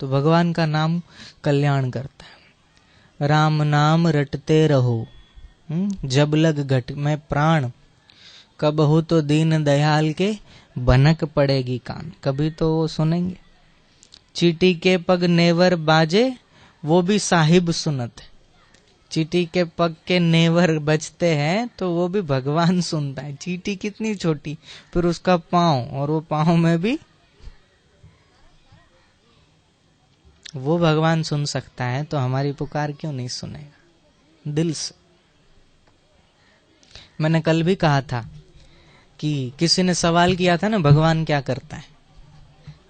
तो भगवान का नाम कल्याण करता है। राम नाम रटते रहो, जब लग घट में प्राण, कब हो तो दीन दयाल के बनक पड़ेगी कान। कभी तो वो सुनेंगे। चीटी के पग नेवर बाजे, वो भी साहिब सुनत है। चीटी के पग के नेवर बजते हैं तो वो भी भगवान सुनता है। चीटी कितनी छोटी, फिर उसका पांव, और वो पांव में भी वो भगवान सुन सकता है, तो हमारी पुकार क्यों नहीं सुनेगा दिल से। मैंने कल भी कहा था कि किसी ने सवाल किया था ना, भगवान क्या करता है।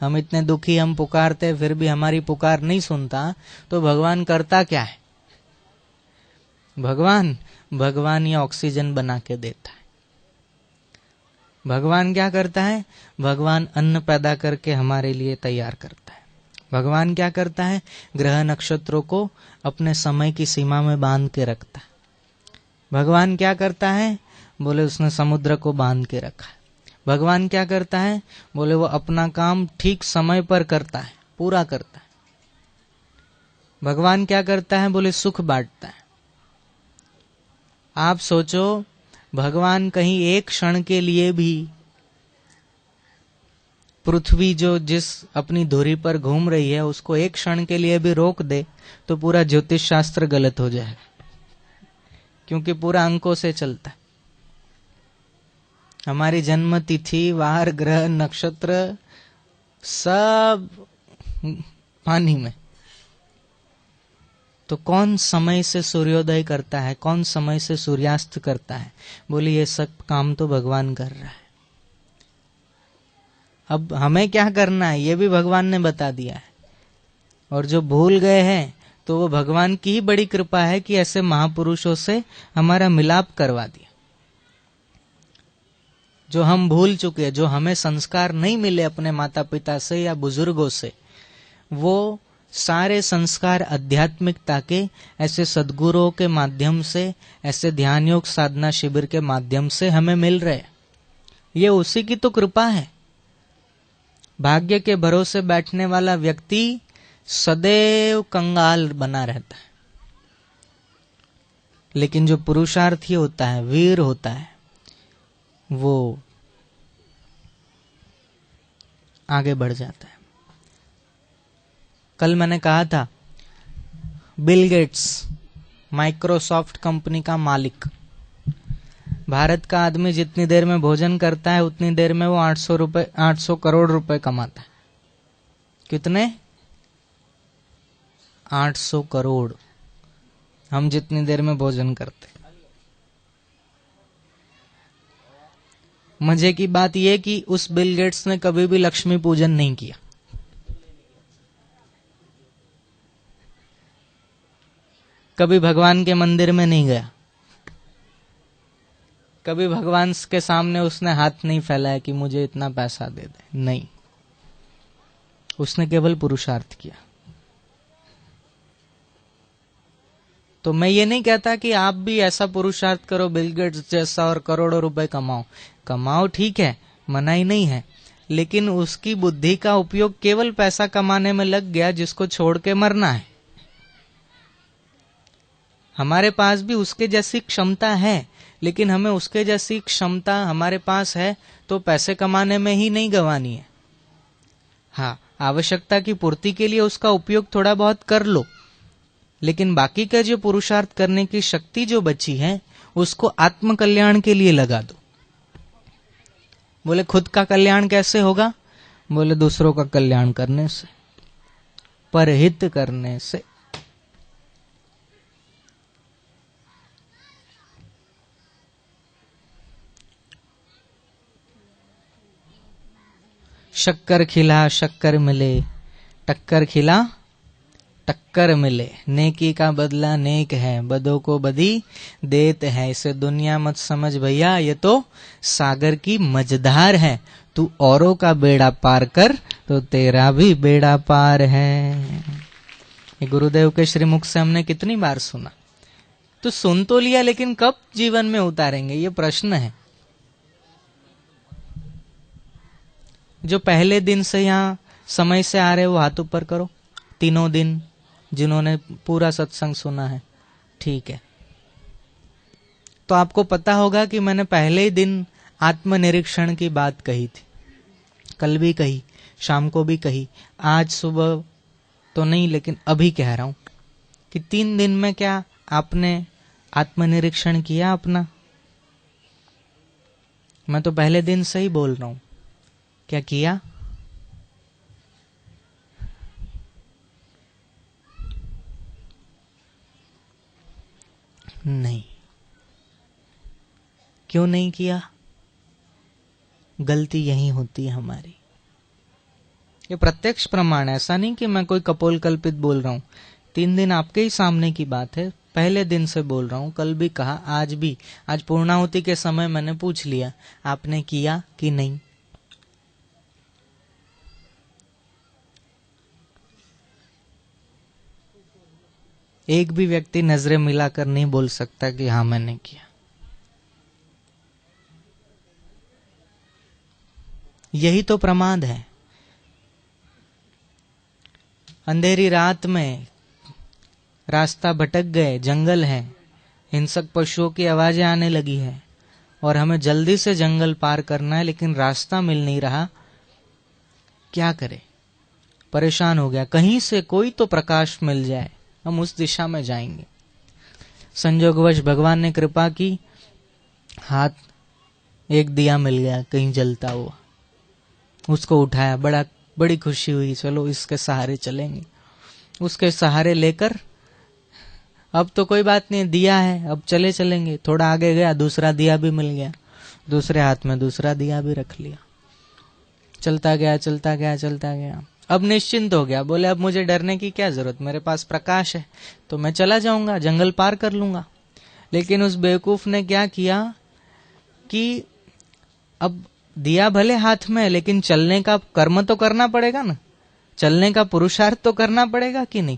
हम इतने दुखी, हम पुकारते फिर भी हमारी पुकार नहीं सुनता, तो भगवान करता क्या है। भगवान ये ऑक्सीजन बना के देता है। भगवान क्या करता है, भगवान अन्न पैदा करके हमारे लिए तैयार करता है। भगवान क्या करता है, ग्रह नक्षत्रों को अपने समय की सीमा में बांध के रखता है। भगवान क्या करता है, बोले उसने समुद्र को बांध के रखा है। भगवान क्या करता है, बोले वो अपना काम ठीक समय पर करता है, पूरा करता है। भगवान क्या करता है, बोले सुख बांटता है। आप सोचो, भगवान कहीं एक क्षण के लिए भी पृथ्वी जो जिस अपनी धुरी पर घूम रही है उसको एक क्षण के लिए भी रोक दे तो पूरा ज्योतिष शास्त्र गलत हो जाए, क्योंकि पूरा अंकों से चलता है। हमारी जन्म तिथि, वार, ग्रह, नक्षत्र सब पानी में। तो कौन समय से सूर्योदय करता है, कौन समय से सूर्यास्त करता है, बोले ये सब काम तो भगवान कर रहा है। अब हमें क्या करना है ये भी भगवान ने बता दिया है। और जो भूल गए हैं तो वो भगवान की ही बड़ी कृपा है कि ऐसे महापुरुषों से हमारा मिलाप करवा दिया। जो हम भूल चुके, जो हमें संस्कार नहीं मिले अपने माता पिता से या बुजुर्गों से, वो सारे संस्कार आध्यात्मिकता के ऐसे सद्गुरुओं के माध्यम से, ऐसे ध्यान योग साधना शिविर के माध्यम से हमें मिल रहे। ये उसी की तो कृपा है। भाग्य के भरोसे बैठने वाला व्यक्ति सदैव कंगाल बना रहता है, लेकिन जो पुरुषार्थी होता है, वीर होता है, वो आगे बढ़ जाता है। कल मैंने कहा था, बिल गेट्स माइक्रोसॉफ्ट कंपनी का मालिक, भारत का आदमी जितनी देर में भोजन करता है उतनी देर में वो 800 करोड़ रुपए कमाता है। कितने? 800 करोड़। हम जितनी देर में भोजन करते। मजे की बात यह कि उस बिल गेट्स ने कभी भी लक्ष्मी पूजन नहीं किया। कभी भगवान के मंदिर में नहीं गया, कभी भगवान के सामने उसने हाथ नहीं फैलाया कि मुझे इतना पैसा दे दे, नहीं। उसने केवल पुरुषार्थ किया। तो मैं ये नहीं कहता कि आप भी ऐसा पुरुषार्थ करो बिल गेट्स जैसा और करोड़ों रुपए कमाओ, ठीक है, मनाही नहीं है, लेकिन उसकी बुद्धि का उपयोग केवल पैसा कमाने में लग गया जिसको छोड़ के मरना है। हमारे पास भी उसके जैसी क्षमता है, लेकिन हमें उसके जैसी क्षमता हमारे पास है तो पैसे कमाने में ही नहीं गंवानी है। हाँ, आवश्यकता की पूर्ति के लिए उसका उपयोग थोड़ा बहुत कर लो, लेकिन बाकी का जो पुरुषार्थ करने की शक्ति जो बची है उसको आत्म कल्याण के लिए लगा दो। बोले खुद का कल्याण कैसे होगा? बोले दूसरों का कल्याण करने से, परहित करने से। शक्कर खिला शक्कर मिले, टक्कर खिला टक्कर मिले। नेकी का बदला नेक है, बदों को बदी देत है। इसे दुनिया मत समझ भैया, ये तो सागर की मझधार है। तू औरों का बेड़ा पार कर तो तेरा भी बेड़ा पार है। ये गुरुदेव के श्रीमुख से हमने कितनी बार सुना। तो सुन तो लिया, लेकिन कब जीवन में उतारेंगे, ये प्रश्न है। जो पहले दिन से यहाँ समय से आ रहे हो हाथ ऊपर करो। तीनों दिन जिन्होंने पूरा सत्संग सुना है, ठीक है। तो आपको पता होगा कि मैंने पहले ही दिन आत्मनिरीक्षण की बात कही थी, कल भी कही, शाम को भी कही, आज सुबह तो नहीं लेकिन अभी कह रहा हूं कि 3 दिन में क्या आपने आत्मनिरीक्षण किया अपना? मैं तो पहले दिन से ही बोल रहा हूं, क्या किया? नहीं। क्यों नहीं किया? गलती यही होती है हमारी। ये प्रत्यक्ष प्रमाण है, ऐसा नहीं कि मैं कोई कपोल कल्पित बोल रहा हूं। 3 दिन आपके ही सामने की बात है, पहले दिन से बोल रहा हूं, कल भी कहा, आज भी। आज पूर्णाहुति के समय मैंने पूछ लिया, आपने किया कि नहीं? एक भी व्यक्ति नजरें मिलाकर नहीं बोल सकता कि हाँ मैंने किया। यही तो प्रमाद है। अंधेरी रात में रास्ता भटक गए, जंगल है, हिंसक पशुओं की आवाजें आने लगी है और हमें जल्दी से जंगल पार करना है, लेकिन रास्ता मिल नहीं रहा। क्या करें? परेशान हो गया, कहीं से कोई तो प्रकाश मिल जाए, हम उस दिशा में जाएंगे। संजोगवश भगवान ने कृपा की, हाथ एक दिया मिल गया कहीं जलता हुआ, उसको उठाया, बड़ी खुशी हुई, चलो इसके सहारे चलेंगे। उसके सहारे लेकर अब तो कोई बात नहीं, दिया है, अब चलेंगे। थोड़ा आगे गया, दूसरा दिया भी मिल गया, दूसरे हाथ में दूसरा दिया भी रख लिया। चलता गया। अब निश्चिंत हो गया, बोले अब मुझे डरने की क्या जरूरत, मेरे पास प्रकाश है तो मैं चला जाऊंगा, जंगल पार कर लूंगा। लेकिन उस बेवकूफ ने क्या किया कि अब दिया भले हाथ में, लेकिन चलने का कर्म तो करना पड़ेगा ना, चलने का पुरुषार्थ तो करना पड़ेगा कि नहीं।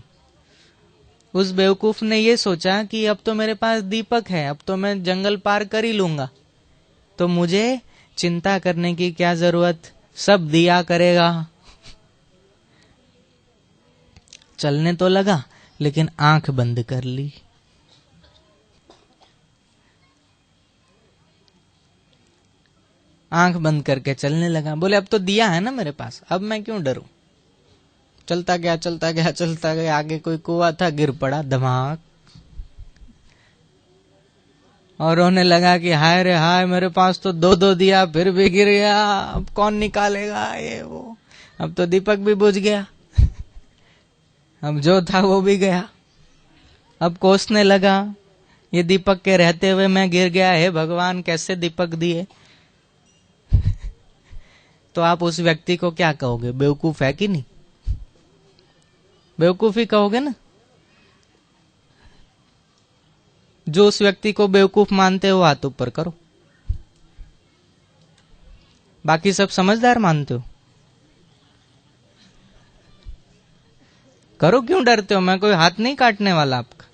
उस बेवकूफ ने ये सोचा कि अब तो मेरे पास दीपक है, अब तो मैं जंगल पार कर ही लूंगा, तो मुझे चिंता करने की क्या जरूरत, सब दिया करेगा। चलने तो लगा, लेकिन आंख बंद कर ली। आंख बंद करके चलने लगा, बोले अब तो दिया है ना मेरे पास, अब मैं क्यों डरूं। चलता गया, आगे कोई कुआं था, गिर पड़ा धमाक, और रोने लगा कि हाय रे हाय, मेरे पास तो 2-2 दिया, फिर भी गिर गया, अब कौन निकालेगा ये वो, अब तो दीपक भी बुझ गया, अब जो था वो भी गया। अब कोसने लगा, ये दीपक के रहते हुए मैं गिर गया, हे भगवान कैसे दीपक दिए। तो आप उस व्यक्ति को क्या कहोगे, बेवकूफ है कि नहीं? बेवकूफ ही कहोगे ना। जो उस व्यक्ति को बेवकूफ मानते हो हाथ ऊपर करो, बाकी सब समझदार मानते हो, करो, क्यों डरते हो? मैं कोई हाथ नहीं काटने वाला आपका।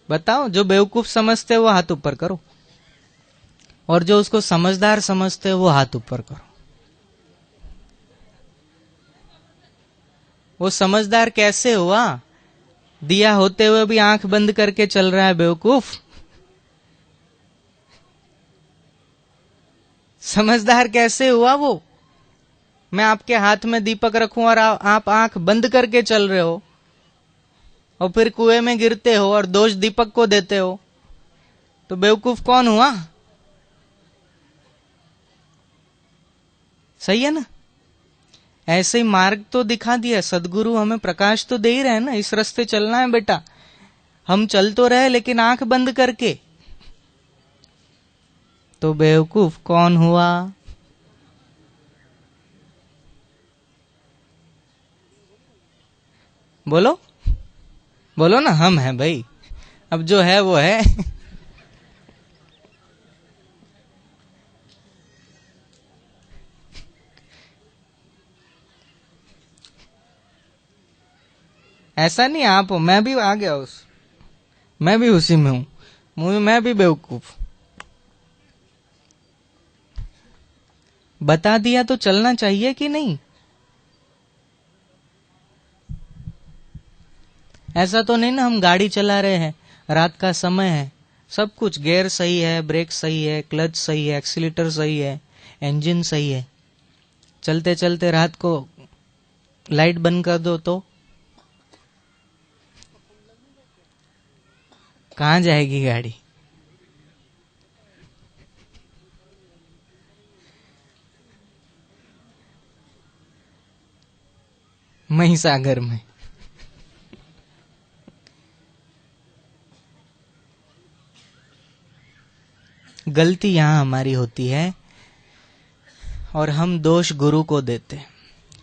बताओ, जो बेवकूफ समझते हो वो हाथ ऊपर करो, और जो उसको समझदार समझते हो वो हाथ ऊपर करो। वो समझदार कैसे हुआ? दिया होते हुए भी आंख बंद करके चल रहा है बेवकूफ। समझदार कैसे हुआ वो? मैं आपके हाथ में दीपक रखूं और आप आंख बंद करके चल रहे हो, और फिर कुएं में गिरते हो और दोष दीपक को देते हो, तो बेवकूफ कौन हुआ? सही है ना। ऐसे ही मार्ग तो दिखा दिया सदगुरु, हमें प्रकाश तो दे ही रहे हैं ना, इस रास्ते चलना है बेटा। हम चल तो रहे लेकिन आंख बंद करके, तो बेवकूफ कौन हुआ? बोलो बोलो ना, हम हैं भाई, अब जो है वो है। ऐसा नहीं आप हो, मैं भी आ गया मैं भी उसी में हूं, मैं भी बेवकूफ। बता दिया तो चलना चाहिए कि नहीं? ऐसा तो नहीं ना हम गाड़ी चला रहे हैं, रात का समय है, सब कुछ गियर सही है, ब्रेक सही है, क्लच सही है, एक्सीलेटर सही है, इंजन सही है, चलते चलते रात को लाइट बंद कर दो तो कहाँ जाएगी गाड़ी? महिसागर में। गलती यहां हमारी होती है और हम दोष गुरु को देते।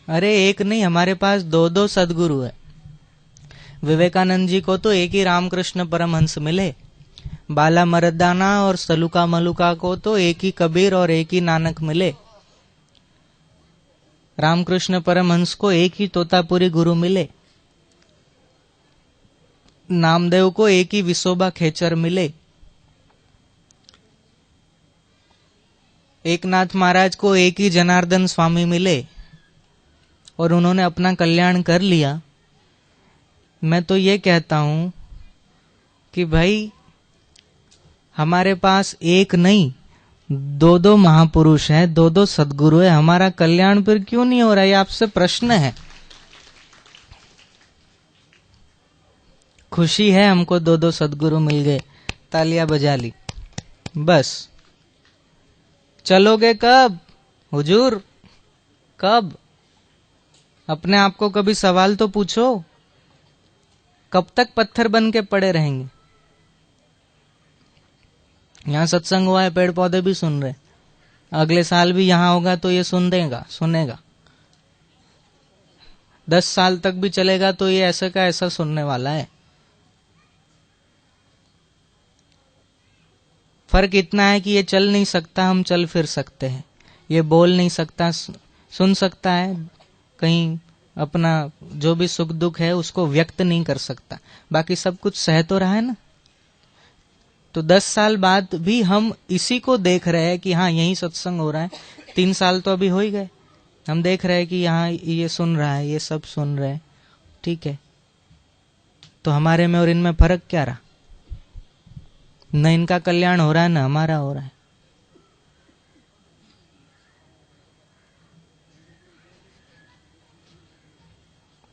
अरे एक नहीं, हमारे पास दो दो सदगुरु है। विवेकानंद जी को तो एक ही रामकृष्ण परमहंस मिले, बाला मर्दाना और सलूका मलुका को तो एक ही कबीर और एक ही नानक मिले, रामकृष्ण परमहंस को एक ही तोतापुरी गुरु मिले, नामदेव को एक ही विसोबा खेचर मिले, एकनाथ महाराज को एक ही जनार्दन स्वामी मिले और उन्होंने अपना कल्याण कर लिया। मैं तो ये कहता हूं कि भाई हमारे पास एक नहीं, दो दो महापुरुष हैं, दो दो सदगुरु है, हमारा कल्याण फिर क्यों नहीं हो रहा? ये आपसे प्रश्न है। खुशी है हमको दो दो सदगुरु मिल गए, तालियां बजा ली, बस। चलोगे कब हुजूर, कब? अपने आप को कभी सवाल तो पूछो, कब तक पत्थर बन के पड़े रहेंगे? यहां सत्संग हुआ है, पेड़ पौधे भी सुन रहे, अगले साल भी यहां होगा तो ये सुनेगा। 10 साल तक भी चलेगा तो ये ऐसा का ऐसा सुनने वाला है। फर्क इतना है कि ये चल नहीं सकता, हम चल फिर सकते हैं। ये बोल नहीं सकता, सुन सकता है, कहीं अपना जो भी सुख दुख है उसको व्यक्त नहीं कर सकता, बाकी सब कुछ सह तो रहा है ना। तो 10 साल बाद भी हम इसी को देख रहे हैं कि हाँ यही सत्संग हो रहा है। 3 साल तो अभी हो ही गए, हम देख रहे हैं कि यहाँ ये सुन रहा है, ये सब सुन रहे हैं, ठीक है। तो हमारे में और इनमें फर्क क्या रहा? न इनका कल्याण हो रहा है, न हमारा हो रहा है।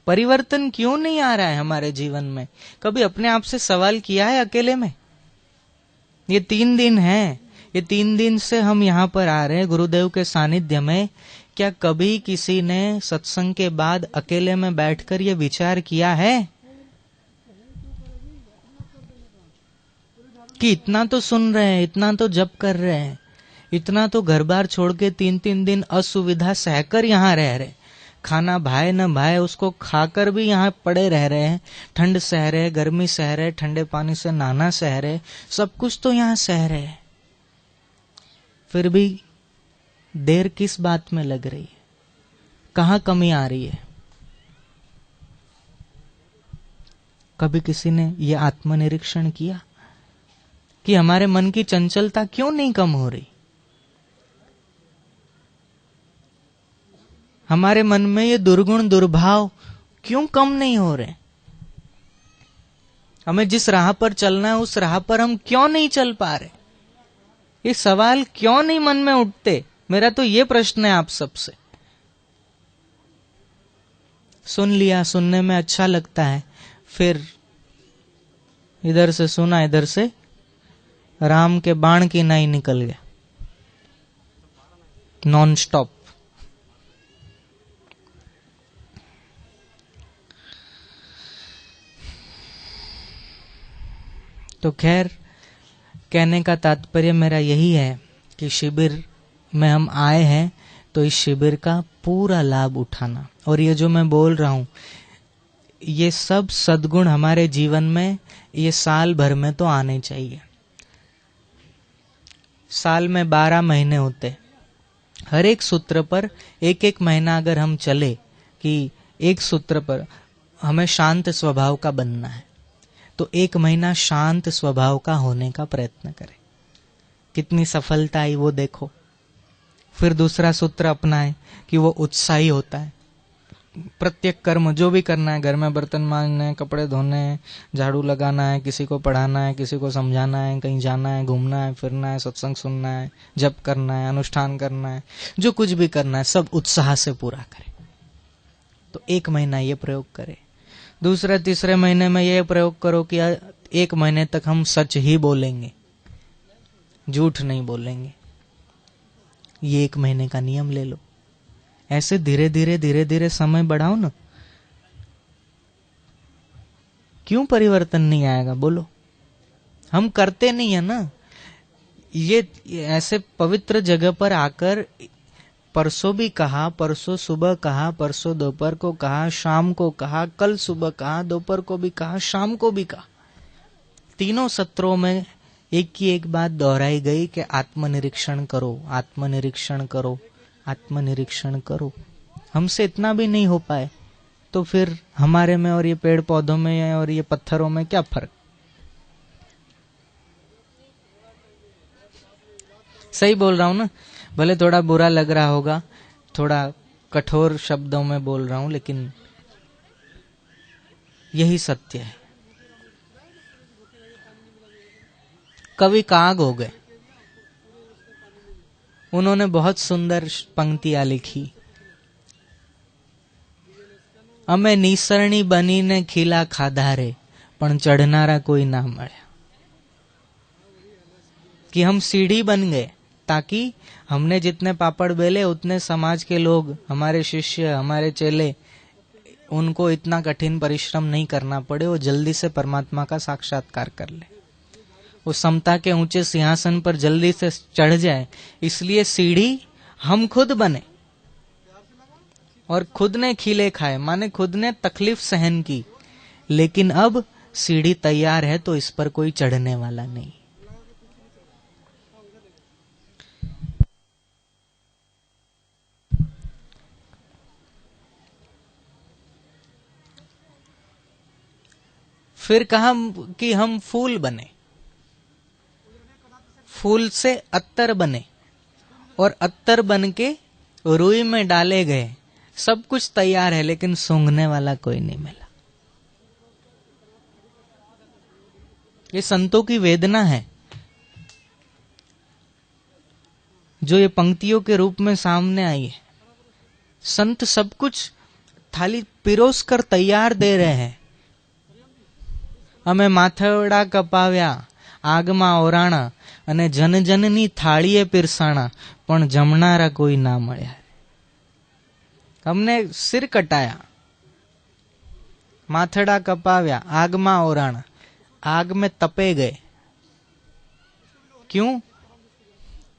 परिवर्तन क्यों नहीं आ रहा है हमारे जीवन में? कभी अपने आप से सवाल किया है अकेले में? ये 3 दिन है, ये 3 दिन से हम यहाँ पर आ रहे हैं गुरुदेव के सानिध्य में। क्या कभी किसी ने सत्संग के बाद अकेले में बैठकर ये विचार किया है कि इतना तो सुन रहे हैं, इतना तो जप कर रहे हैं, इतना तो घर बार छोड़ के 3-3 दिन असुविधा सहकर यहाँ रह रहे, खाना भाए न भाए उसको खाकर भी यहाँ पड़े रह रहे हैं, ठंड सह रहे, गर्मी सह रहे, ठंडे पानी से नहाना सह रहे, सब कुछ तो यहाँ सह रहे हैं, फिर भी देर किस बात में लग रही है? कहाँ कमी आ रही है? कभी किसी ने ये आत्मनिरीक्षण किया कि हमारे मन की चंचलता क्यों नहीं कम हो रही? हमारे मन में ये दुर्गुण दुर्भाव क्यों कम नहीं हो रहे? हमें जिस राह पर चलना है उस राह पर हम क्यों नहीं चल पा रहे? ये सवाल क्यों नहीं मन में उठते? मेरा तो ये प्रश्न है आप सबसे। सुन लिया, सुनने में अच्छा लगता है, फिर इधर से सुना, इधर से राम के बाण की नाई निकल गया, नॉन स्टॉप। तो खैर, कहने का तात्पर्य मेरा यही है कि शिविर में हम आए हैं तो इस शिविर का पूरा लाभ उठाना। और ये जो मैं बोल रहा हूं, ये सब सद्गुण हमारे जीवन में ये साल भर में तो आने चाहिए। साल में 12 महीने होते, हर एक सूत्र पर एक महीना अगर हम चले कि एक सूत्र पर हमें शांत स्वभाव का बनना है, तो 1 महीना शांत स्वभाव का होने का प्रयत्न करें। कितनी सफलता आई वो देखो। फिर दूसरा सूत्र अपनाएं कि वो उत्साही होता है, प्रत्येक कर्म जो भी करना है, घर में बर्तन मांजने हैं, कपड़े धोने हैं, झाड़ू लगाना है, किसी को पढ़ाना है, किसी को समझाना है, कहीं जाना है, घूमना है, फिरना है, सत्संग सुनना है, जप करना है, अनुष्ठान करना है, जो कुछ भी करना है सब उत्साह से पूरा करे। तो 1 महीना ये प्रयोग करे। दूसरे तीसरे महीने में ये प्रयोग करो कि 1 महीने तक हम सच ही बोलेंगे, झूठ नहीं बोलेंगे। ये 1 महीने का नियम ले लो। ऐसे धीरे धीरे समय बढ़ाओ ना। क्यों परिवर्तन नहीं आएगा बोलो? हम करते नहीं है ना। ये ऐसे पवित्र जगह पर आकर परसों भी कहा, परसों सुबह कहा, परसों दोपहर को कहा, शाम को कहा, कल सुबह कहा, दोपहर को भी कहा, शाम को भी कहा। तीनों सत्रों में एक की एक बात दोहराई गई कि आत्मनिरीक्षण करो, आत्मनिरीक्षण करो, आत्मनिरीक्षण करो। हमसे इतना भी नहीं हो पाए तो फिर हमारे में और ये पेड़ पौधों में और ये पत्थरों में क्या फर्क? सही बोल रहा हूं ना? भले थोड़ा बुरा लग रहा होगा, थोड़ा कठोर शब्दों में बोल रहा हूं, लेकिन यही सत्य है। कवि काग हो गए, उन्होंने बहुत सुंदर पंक्तियां लिखी। अमे निसरणी बनीने खीला खाधा रे, पण चढ़नारा कोई ना मळ्या। कि हम सीढ़ी बन गए ताकि हमने जितने पापड़ बेले उतने समाज के लोग, हमारे शिष्य, हमारे चेले, उनको इतना कठिन परिश्रम नहीं करना पड़े, वो जल्दी से परमात्मा का साक्षात्कार कर ले, वो समता के ऊंचे सिंहासन पर जल्दी से चढ़ जाए। इसलिए सीढ़ी हम खुद बने और खुद ने खीले खाए, माने खुद ने तकलीफ सहन की। लेकिन अब सीढ़ी तैयार है तो इस पर कोई चढ़ने वाला नहीं। फिर कहा कि हम फूल बने, फूल से अत्तर बने, और अत्तर बन के रुई में डाले गए। सब कुछ तैयार है लेकिन सूंघने वाला कोई नहीं मिला। ये संतों की वेदना है जो ये पंक्तियों के रूप में सामने आई है। संत सब कुछ थाली पिरोस कर तैयार दे रहे हैं। અમે માથેડા કપાવ્યા, આગમાં ઓરાણા, અને જન જનની થાળીએ પીરસાણા, પણ જમનારા કોઈ ના મળ્યા। हमने सिर कटाया, माथेड़ा कपाव्या, आग में ओराणा, आग में तपे गए। क्यों?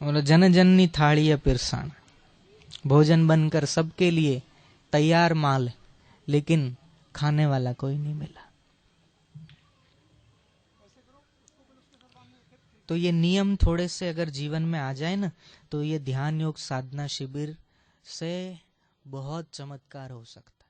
बोलो जन जननी थाळीए पिरसाणा, भोजन बनकर सबके लिए तैयार माल, लेकिन खाने वाला कोई नहीं मिला। तो ये नियम थोड़े से अगर जीवन में आ जाए ना, तो ये ध्यान योग साधना शिविर से बहुत चमत्कार हो सकता है।